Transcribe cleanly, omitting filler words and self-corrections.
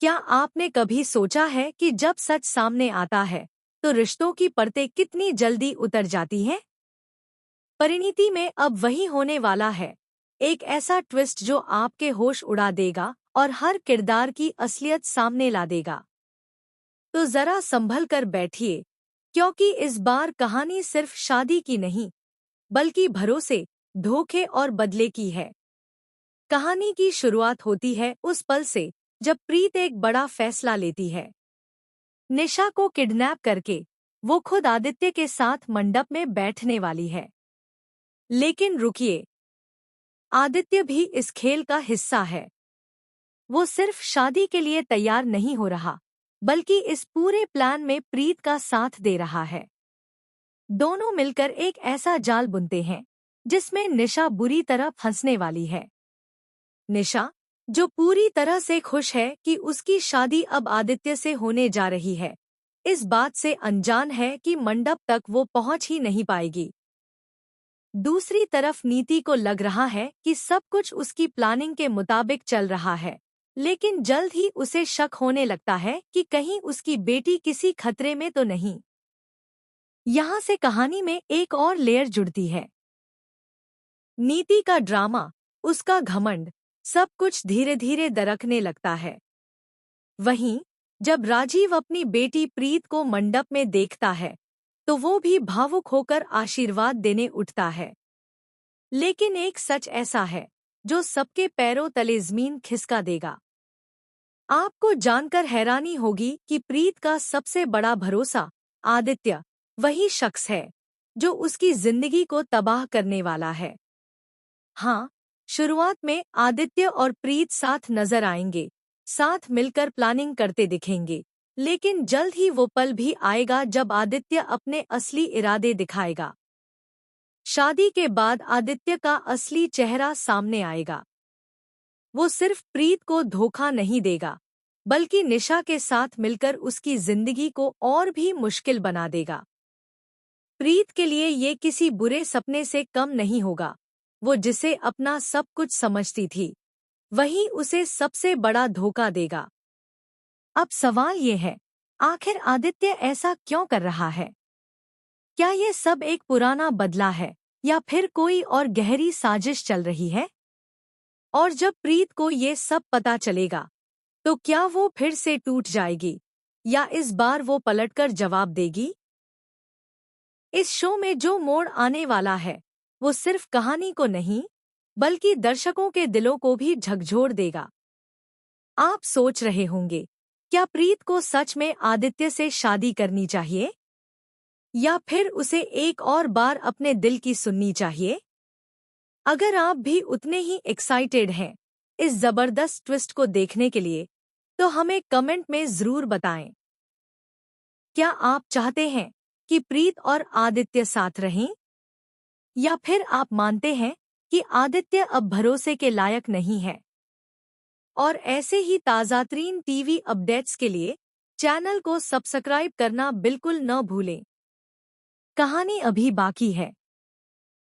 क्या आपने कभी सोचा है कि जब सच सामने आता है तो रिश्तों की परतें कितनी जल्दी उतर जाती हैं? परिणीति में अब वही होने वाला है। एक ऐसा ट्विस्ट जो आपके होश उड़ा देगा और हर किरदार की असलियत सामने ला देगा। तो जरा संभल कर बैठिए, क्योंकि इस बार कहानी सिर्फ शादी की नहीं, बल्कि भरोसे, धोखे और बदले की है। कहानी की शुरुआत होती है उस पल से जब प्रीत एक बड़ा फैसला लेती है। निशा को किडनैप करके वो खुद आदित्य के साथ मंडप में बैठने वाली है। लेकिन रुकिए, आदित्य भी इस खेल का हिस्सा है। वो सिर्फ शादी के लिए तैयार नहीं हो रहा, बल्कि इस पूरे प्लान में प्रीत का साथ दे रहा है। दोनों मिलकर एक ऐसा जाल बुनते हैं जिसमें निशा बुरी तरह फंसने वाली है। निशा, जो पूरी तरह से खुश है कि उसकी शादी अब आदित्य से होने जा रही है, इस बात से अनजान है कि मंडप तक वो पहुंच ही नहीं पाएगी। दूसरी तरफ नीति को लग रहा है कि सब कुछ उसकी प्लानिंग के मुताबिक चल रहा है, लेकिन जल्द ही उसे शक होने लगता है कि कहीं उसकी बेटी किसी खतरे में तो नहीं। यहाँ से कहानी में एक और लेयर जुड़ती है। नीति का ड्रामा, उसका घमंड, सब कुछ धीरे धीरे दरकने लगता है। वहीं जब राजीव अपनी बेटी प्रीत को मंडप में देखता है तो वो भी भावुक होकर आशीर्वाद देने उठता है। लेकिन एक सच ऐसा है जो सबके पैरों तले जमीन खिसका देगा। आपको जानकर हैरानी होगी कि प्रीत का सबसे बड़ा भरोसा, आदित्य, वही शख्स है जो उसकी जिंदगी को तबाह करने वाला है। हाँ, शुरुआत में आदित्य और प्रीत साथ नजर आएंगे, साथ मिलकर प्लानिंग करते दिखेंगे, लेकिन जल्द ही वो पल भी आएगा जब आदित्य अपने असली इरादे दिखाएगा। शादी के बाद आदित्य का असली चेहरा सामने आएगा। वो सिर्फ प्रीत को धोखा नहीं देगा, बल्कि निशा के साथ मिलकर उसकी जिंदगी को और भी मुश्किल बना देगा। प्रीत के लिए ये किसी बुरे सपने से कम नहीं होगा। वो जिसे अपना सब कुछ समझती थी, वही उसे सबसे बड़ा धोखा देगा। अब सवाल ये है, आखिर आदित्य ऐसा क्यों कर रहा है? क्या ये सब एक पुराना बदला है या फिर कोई और गहरी साजिश चल रही है? और जब प्रीत को ये सब पता चलेगा, तो क्या वो फिर से टूट जाएगी या इस बार वो पलटकर जवाब देगी? इस शो में जो मोड़ आने वाला है, वो सिर्फ कहानी को नहीं, बल्कि दर्शकों के दिलों को भी झकझोर देगा। आप सोच रहे होंगे, क्या प्रीत को सच में आदित्य से शादी करनी चाहिए? या फिर उसे एक और बार अपने दिल की सुननी चाहिए? अगर आप भी उतने ही एक्साइटेड हैं इस जबरदस्त ट्विस्ट को देखने के लिए, तो हमें कमेंट में जरूर बताएं। क्या आप चाहते हैं कि प्रीत और आदित्य साथ रहें? या फिर आप मानते हैं कि आदित्य अब भरोसे के लायक नहीं है? और ऐसे ही ताज़ातरीन टीवी अपडेट्स के लिए चैनल को सब्सक्राइब करना बिल्कुल न भूलें। कहानी अभी बाकी है।